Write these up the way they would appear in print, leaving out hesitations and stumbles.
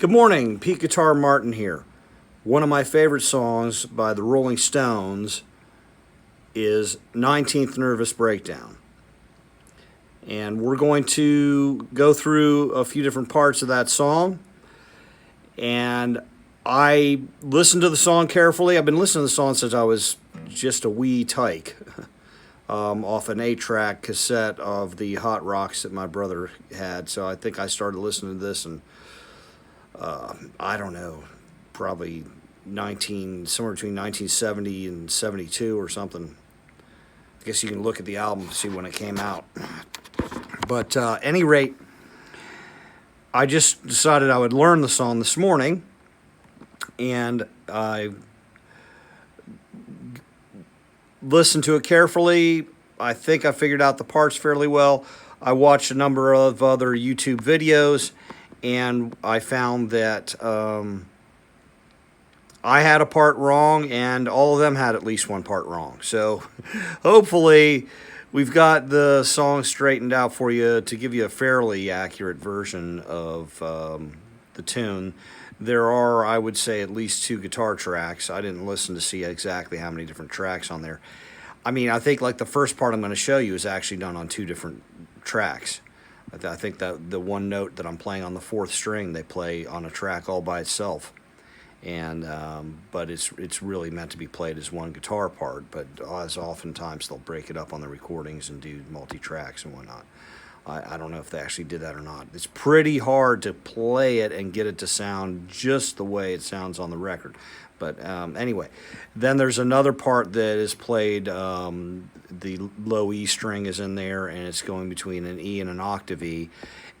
Good morning, Pete Guitar Martin here. One of my favorite songs by the Rolling Stones is 19th Nervous Breakdown. And we're going to go through a few different parts of that song. And I listened to the song carefully. I've been listening to the song since I was just a wee tyke, off an 8-track cassette of the Hot Rocks that my brother had. So I think I started listening to this and I don't know, probably somewhere between 1970 and 72 or something. I guess you can look at the album to see when it came out. But any rate, I just decided I would learn the song this morning, and I listened to it carefully. I think I figured out the parts fairly well. I watched a number of other YouTube videos, and I found that I had a part wrong, and all of them had at least one part wrong. So hopefully we've got the song straightened out for you to give you a fairly accurate version of the tune. There are, I would say, at least 2 guitar tracks. I didn't listen to see exactly how many different tracks on there. I mean, I think like the first part I'm going to show you is actually done on 2 different tracks. I think that the one note that I'm playing on the 4th string, they play on a track all by itself. And but it's really meant to be played as one guitar part, but as oftentimes they'll break it up on the recordings and do multi-tracks and whatnot. I don't know if they actually did that or not. It's pretty hard to play it and get it to sound just the way it sounds on the record. But anyway, then there's another part that is played, the low E string is in there, and it's going between an E and an octave E.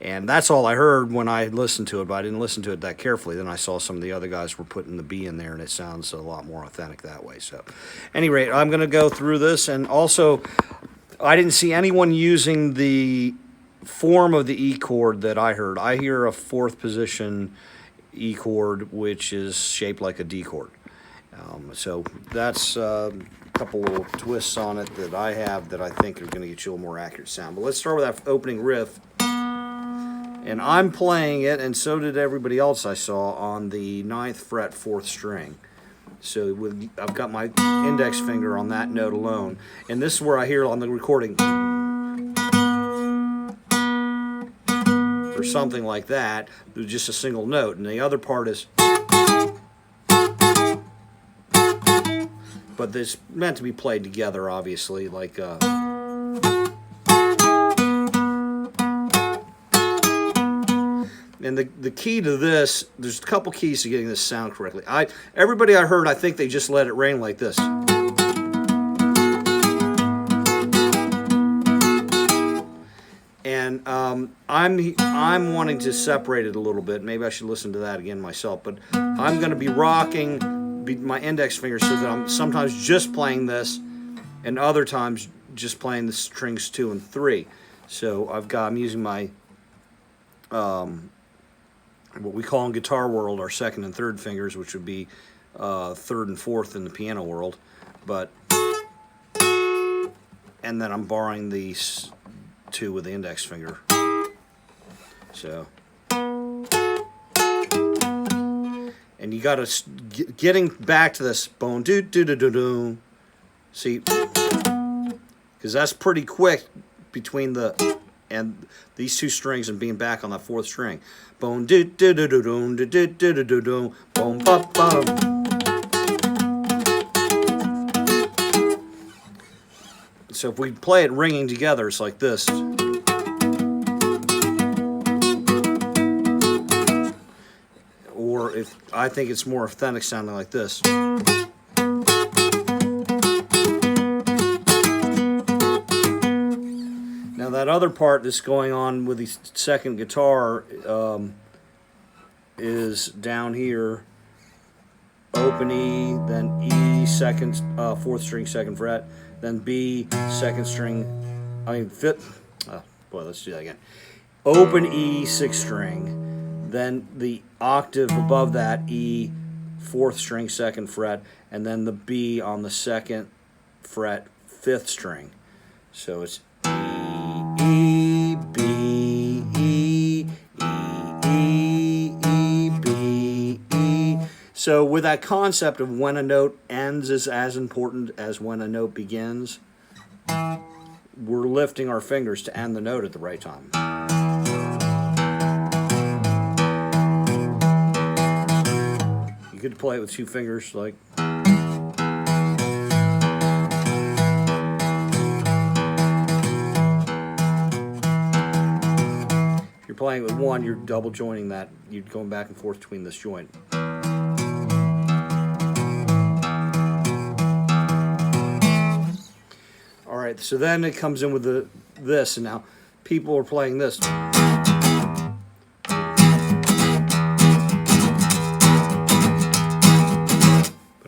And that's all I heard when I listened to it, but I didn't listen to it that carefully. Then I saw some of the other guys were putting the B in there, and it sounds a lot more authentic that way. So, at any rate, I'm going to go through this. And also, I didn't see anyone using the form of the E chord that I heard. I hear a 4th position E chord, which is shaped like a D chord. So that's a couple little twists on it that I have that I think are going to get you a more accurate sound. But let's start with that opening riff. And I'm playing it, and so did everybody else I saw, on the 9th fret, 4th string. So I've got my index finger on that note alone. And this is where I hear on the recording, or something like that, just a single note. And the other part is, but it's meant to be played together, obviously, like and the key to this, there's a couple keys to getting this sound correctly. Everybody I heard, I think they just let it rain like this. And I'm wanting to separate it a little bit. Maybe I should listen to that again myself. But I'm going to be rocking my index finger so that I'm sometimes just playing this, and other times just playing the strings 2 and 3. So I'm using my what we call in guitar world our 2nd and 3rd fingers, which would be 3rd and 4th in the piano world. And then I'm borrowing these 2 with the index finger. So, and you got to getting back to this bone do do do do do. See, because that's pretty quick between and these 2 strings and being back on that 4th string. Bone do do do do do do do do do do do boom ba ba. So if we play it ringing together, it's like this. Or if I think it's more authentic sounding like this. Now that other part that's going on with the 2nd guitar is down here. Open E, then E, 4th string, 2nd fret, then B, 2nd string, 5th, boy, let's do that again. Open E, 6th string, then the octave above that, E, 4th string, 2nd fret, and then the B on the 2nd fret, 5th string. So it's E, B, E, E, E, E, B, So with that concept of when a note ends is as important as when a note begins, we're lifting our fingers to end the note at the right time. You could play it with two fingers, like. If you're playing with one, you're double joining that. You're going back and forth between this joint. All right, so then it comes in with this, and now people are playing this. But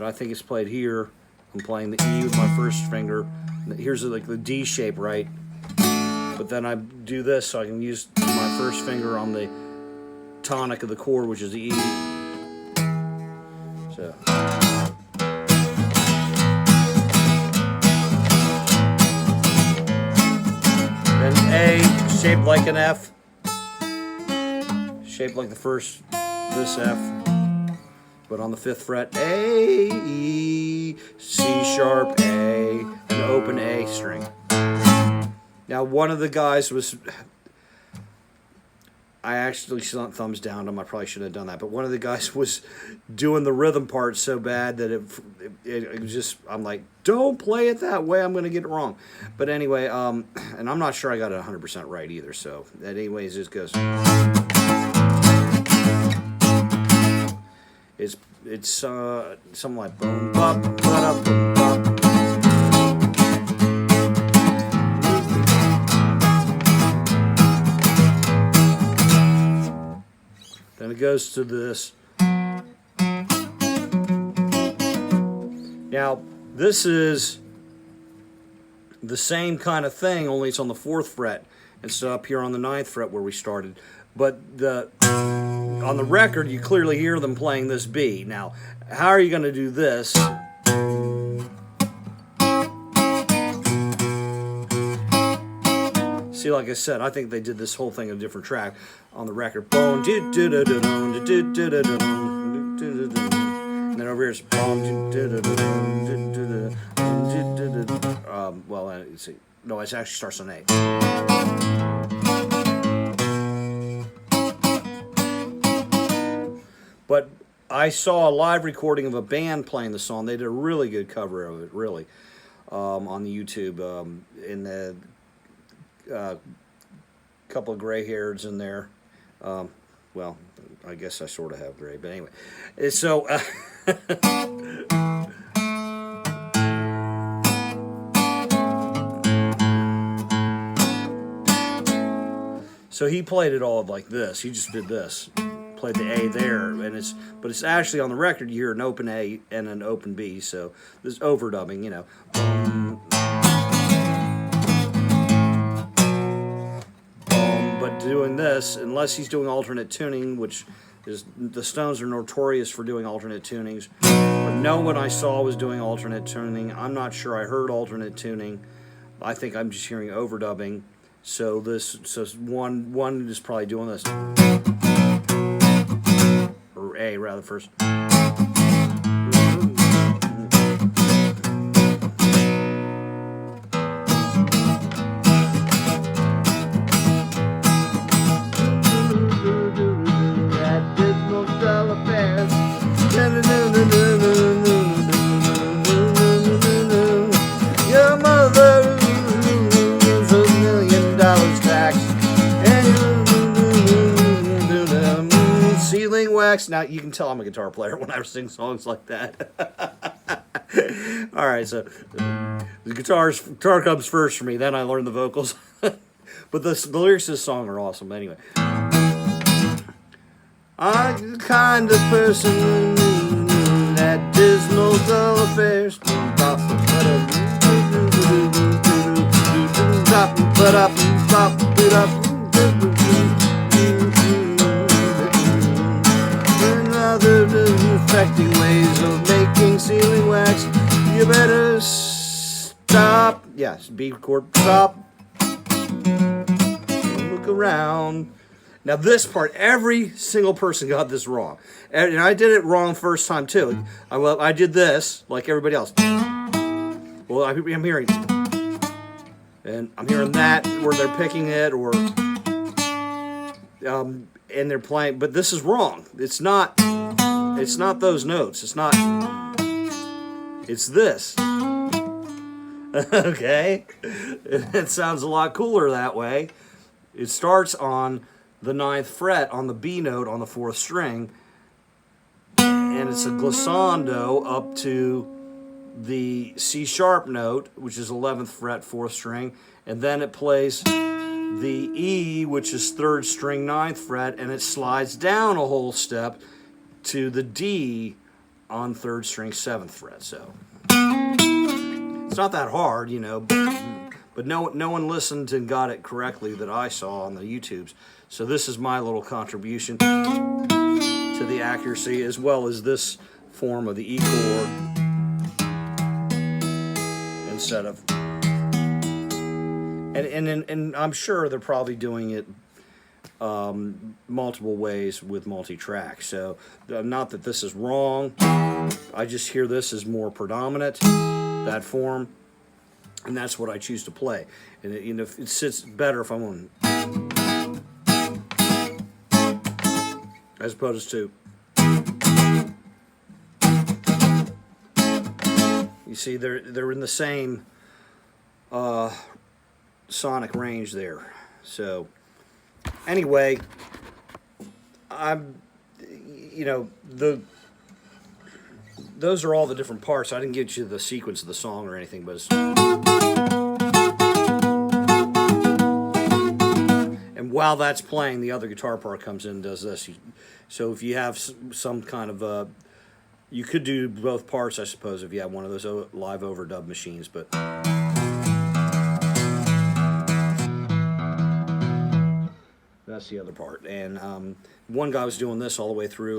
I think it's played here. I'm playing the E with my first finger. Here's like the D shape, right? But then I do this so I can use my first finger on the tonic of the chord, which is the E. So. Then A, shaped like an F. Shaped like the first, this F. But on the 5th fret, A, E, C sharp, A, an open A string. Now, one of the guys was, I actually thumbs down him. I probably shouldn't have done that. But one of the guys was doing the rhythm part so bad that it was just, I'm like, don't play it that way. I'm going to get it wrong. But anyway, and I'm not sure I got it 100% right either. So, that anyways, it just goes. It's something like boom, bop, ba-da, boom, bop. Then it goes to this. Now, this is the same kind of thing, only it's on the 4th fret instead of up here on the 9th fret where we started. But on the record, you clearly hear them playing this B. Now, how are you going to do this? See, like I said, I think they did this whole thing on a different track on the record. And then over here it's well, let's see. No, it actually starts on A. But I saw a live recording of a band playing the song. They did a really good cover of it, really, on the YouTube. In the couple of gray hairs in there. Well, I guess I sort of have gray, but anyway. So, so he played it all like this. He just did this. Played the A there, and but it's actually on the record. You hear an open A and an open B, so there's overdubbing, you know. But doing this, unless he's doing alternate tuning, which is the Stones are notorious for doing alternate tunings, but no one I saw was doing alternate tuning. I'm not sure I heard alternate tuning. I think I'm just hearing overdubbing. So one is probably doing this. A rather first. Your mother is $1 million tax, and sealing wax. Now you can tell I'm a guitar player when I sing songs like that. All right, so the guitar comes first for me. Then I learn the vocals. But the lyrics of this song are awesome. Anyway, I'm the kind of person that dismal dull affairs. Other effective ways of making sealing wax. You better stop. Yes, B chord, stop. Look around. Now this part, every single person got this wrong, and I did it wrong first time too. I did this like everybody else. Well, I'm hearing, and I'm hearing that where they're picking it, or and they're playing, but this is wrong. It's not. It's not those notes. It's not. It's this. Okay, it sounds a lot cooler that way. It starts on the 9th fret on the B note on the 4th string, and it's a glissando up to the C sharp note, which is 11th fret 4th string, and then it plays the E, which is 3rd string 9th fret, and it slides down a whole step to the D on 3rd string 7th fret. So it's not that hard, you know, but no one listened and got it correctly that I saw on the YouTubes. So this is my little contribution to the accuracy, as well as this form of the E chord instead of, and I'm sure they're probably doing it multiple ways with multi-track. So not that this is wrong, I just hear this as more predominant, that form, and that's what I choose to play. And it, you know, it sits better if I'm on, as opposed to, you see they're in the same sonic range there. So anyway, you know, those are all the different parts. I didn't get you the sequence of the song or anything, but and while that's playing, the other guitar part comes in and does this. So if you have some kind of you could do both parts, I suppose, if you have one of those live overdub machines, but that's the other part. And one guy was doing this all the way through.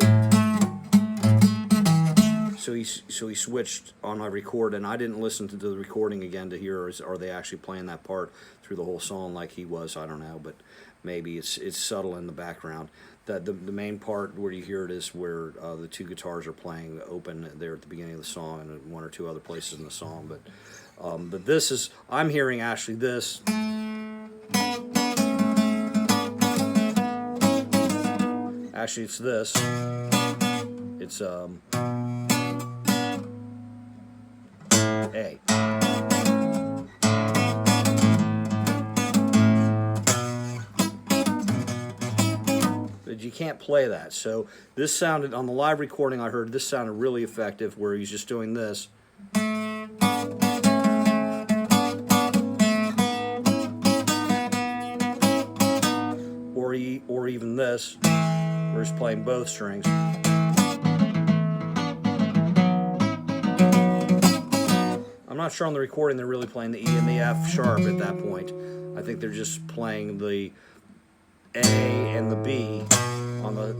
So he switched on my record, and I didn't listen to the recording again to hear, are they actually playing that part through the whole song like he was? I don't know, but maybe it's subtle in the background. That the main part where you hear it is where the two guitars are playing open there at the beginning of the song, and one or two other places in the song. But this is, I'm hearing actually this. Actually, it's this. It's A. But you can't play that. So this sounded, on the live recording I heard, this sounded really effective where he's just doing this. Or even this, where he's playing both strings. I'm not sure on the recording they're really playing the E and the F sharp at that point. I think they're just playing the A and the B on the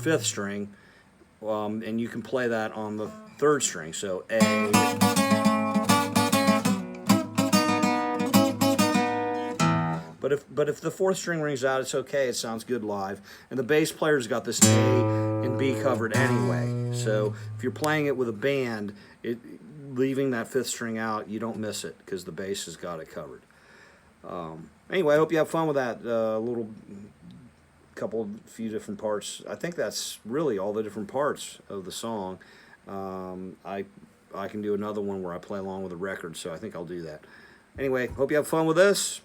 5th string, and you can play that on the 3rd string. So A. But if the 4th string rings out, it's okay. It sounds good live. And the bass player's got this A and B covered anyway. So if you're playing it with a band, leaving that 5th string out, you don't miss it because the bass has got it covered. Anyway, I hope you have fun with that few different parts. I think that's really all the different parts of the song. I can do another one where I play along with the record, so I think I'll do that. Anyway, hope you have fun with this.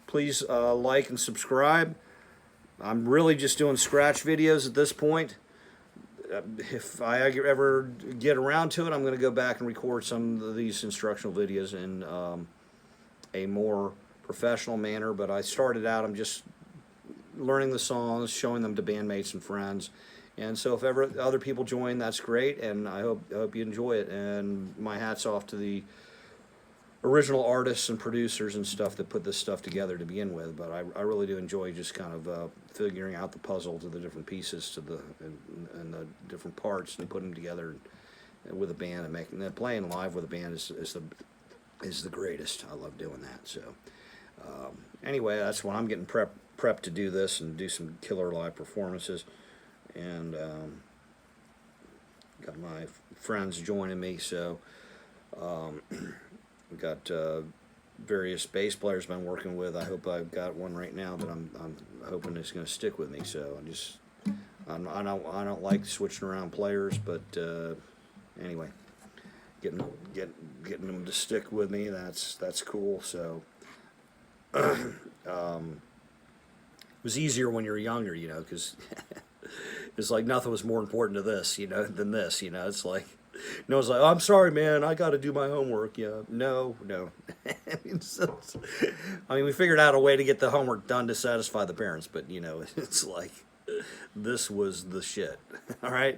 Please like and subscribe. I'm really just doing scratch videos at this point. If I ever get around to it, I'm going to go back and record some of these instructional videos in a more professional manner. But I started out, I'm just learning the songs, showing them to bandmates and friends. And so if ever other people join, that's great, and I hope you enjoy it. And my hat's off to the original artists and producers and stuff that put this stuff together to begin with, but I really do enjoy just kind of figuring out the puzzle to the different pieces to and the different parts and putting them together with a band and making that. Playing live with a band is the greatest. I love doing that. So anyway, that's what I'm getting prep to do this and do some killer live performances, and got my friends joining me. So we got various bass players I've been working with. I hope I've got one right now that I'm hoping is going to stick with me. So I don't like switching around players, but anyway, getting them to stick with me, that's cool. So it was easier when you're younger, because it's like nothing was more important to this, than this. It's like, it's like, oh, I'm sorry, man, I got to do my homework. Yeah, no. I mean, we figured out a way to get the homework done to satisfy the parents, but it's like this was the shit. All right,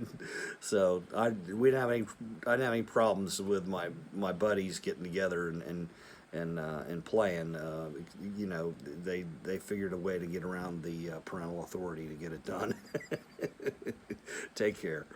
so I didn't have any problems with my buddies getting together and playing. They figured a way to get around the parental authority to get it done. Take care.